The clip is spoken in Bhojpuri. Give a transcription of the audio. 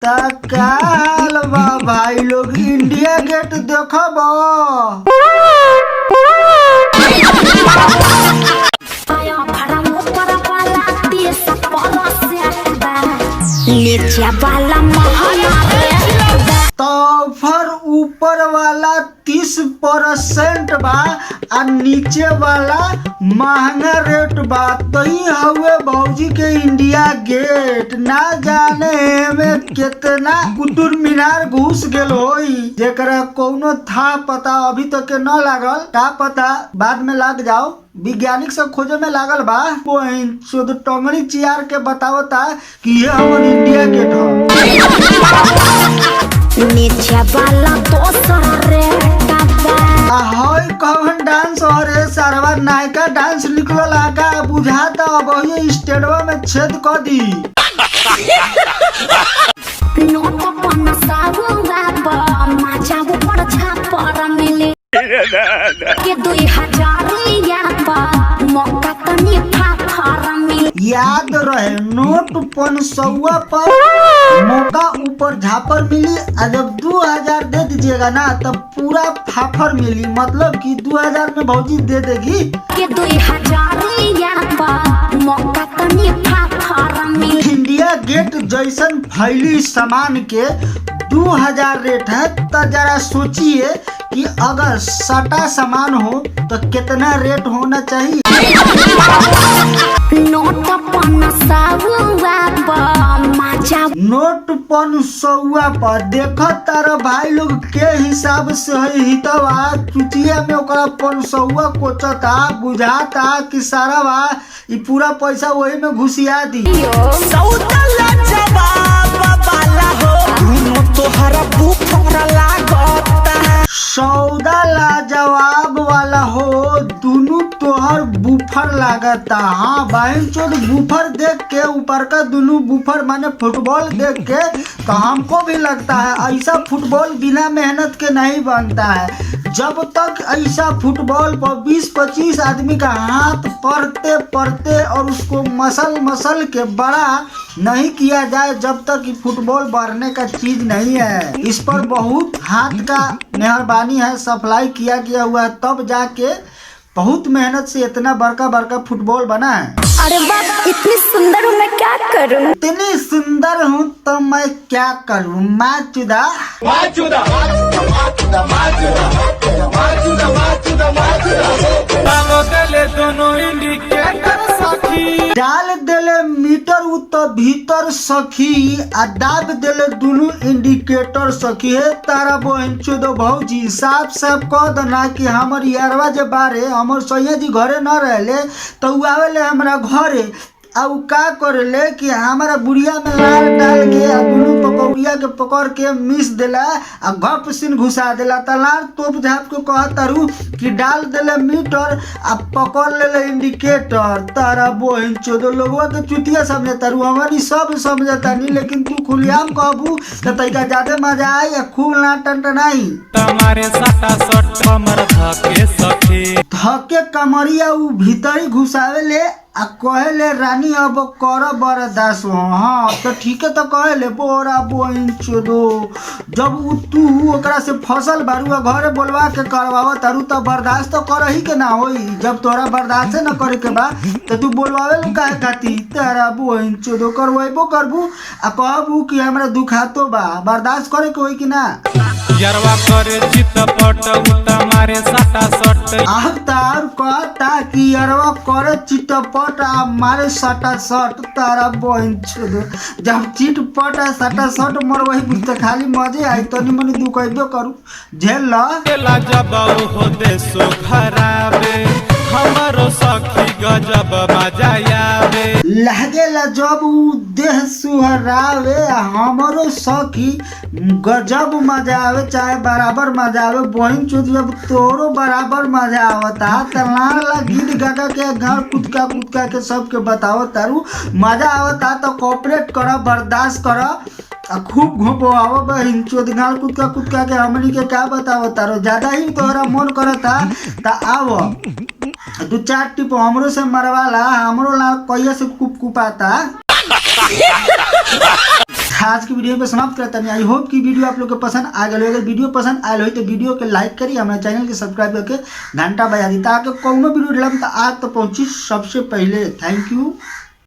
तकाल बा भाई लोग इंडिया गेट देखब। नीचे वाला तो फिर ऊपर वाला 30% बा आ नीचे वाला महंगा रेट बा। तो ही हवे भौजी के इंडिया गेट। ना जाने में कितना कुतुब मीनार घुस गेल होई जेकरा कोनो था पता अभी तक के न लागल। का पता बाद में लग जाओ। वैज्ञानिक से खोजे में लागल बा। शुद्ध टंगड़ी चियार के बतावता कि ये हमार इंडिया गेट है। नीचे वाला तो सारे हाय कौन डांस और सरवा नायका डांस निकलो लागा बुझाता अब ये स्टेडवा में छेद कर दी। नोट पन्ना साबुआ पर मजा ऊपर छापर मिले के 2000 या पर मौका तनी फाफर मिले। याद रहे नोट 500 पर मौका ऊपर झापर मिली। जब 2000 दे दीजिएगा ना तब पूरा फाफर मिली। मतलब कि 2000 में भौजी दे देगी के 2000 या पर मौका तनी फाफर मिले। इंडिया गेट जैसन फैली सामान के 2000 रेट है। तो जरा सोचिए कि अगर सटा सामान हो तो कितना रेट होना चाहिए। नोट पन्ना साबुआ पर मजा नोट 500 पर देखो तारा भाई लोग के हिसाब से है हितवा चुटिया में ओकरा 500 कोचता बुझाता कि सारा बा ई पूरा पैसा वही में घुसिया दी। सौदला जवाब वाला हो दुनो तोहरा बुफरा लागता। सौदा लाजवाब वाला हो दोनों तोहर बुफर लागता। हाँ बहन चोद बुफर देख के ऊपर का दोनों बुफर माने फुटबॉल देख के तो हमको भी लगता है ऐसा फुटबॉल बिना मेहनत के नहीं बनता है। जब तक ऐसा फुटबॉल पर 20-25 आदमी का हाथ पड़ते पड़ते और उसको मसल के बड़ा नहीं किया जाए जब तक कि फुटबॉल बढ़ने का चीज नहीं है। इस पर बहुत हाथ का मेहरबानी है सप्लाई किया गया हुआ है तब जाके बहुत मेहनत से इतना बड़का फुटबॉल बना है। अरे बाप इतनी सुंदर हूँ मैं क्या करूँ। इतनी सुंदर हूँ तो मैं क्या करूँ। माँ चुदा डाल देले मीटर उ तो भीतर सखी आ दाब देले दोनों इंडिकेटर सखी है। तारा बहन चोदो भौजी साफ कह देना कि हमर यारवा जे बारे हमर सैया जी घरे न रहले तो उ आवेले हमरा घरे अब का करेले कि हमारा बुढ़िया में लाल डाल के दोनों पकौड़िया के पकड़ के मिस देला आ घप सिन घुसा देला। तलार तोप झाप के कहतारू कि डाल देले मीटर आ पकड़ लेले इंडिकेटर। तारा बहन चोदो लोगवा के चुतिया समझे तारू हमारी सब समझता नहीं लेकिन तू खुलियाम कहबू तो तैका ज्यादा मजा आई या खूब ना टनटनाई। तुम्हारे सटा सट हमर धके सखी धके कमरिया उ भीतरी घुसावेले आ कहेले रानी अब कर बर्दाश्त हो। हाँ तो ठीक है तो कहेले बोरा बोइन चोदो जब तू ओकरा से फसल बारू घरे बोलवा के करवाव तारू तो बर्दाश्त तो कर ही के ना होई। जब तोरा बर्दाश्त न करे के बा तो तू बोलवावे लो काहे खाती। तेरा बोइन चोदो करवाइबो करबू आ कहबू कि हमरा दुखातो बा बर्दाश्त करे के होई कि ना। यरवा करे चितपट उता मारे सटा सट अब तार कहता कि यरवा करे चिटपट आ मारे सटा सट। तारा बहन छोदो जब चिटपट आ सटा सट मर वही बुझते खाली मजे आई तनी मनी दुखैबो करू झेल ला जब हो देसो खराबे हमरो सखी गजब बजायाबे लागेला जब उ देह सुहरावे हमरो सखी गजब मजा आवे चाहे बराबर मजा आवे। बहन चोद जब तोरो बराबर मजा आवता तला गीत गा के घर कुदका के सबके बताओ तारू मजा आवता तो कोऑपरेट कर बर्दाश्त कर आ खूब घूमो आओ बहन चोद गाल कुदका के हमनी के क्या बताओ तारो ज्यादा ही तोहरा मन करता ता आओ 2-4 टिप हमरो से मरवाला हमरो ला कहिया से कुपाता। आज की वीडियो पे समाप्त करता नहीं। आई होप कि वीडियो आप लोग को पसंद आ गया। अगर वीडियो पसंद आयल हो तो वीडियो के लाइक करिए, हमारे चैनल के सब्सक्राइब करके घंटा बजा दी ताकि कोनो वीडियो डालम तो आप तो पहुंची सबसे पहले। Thank you.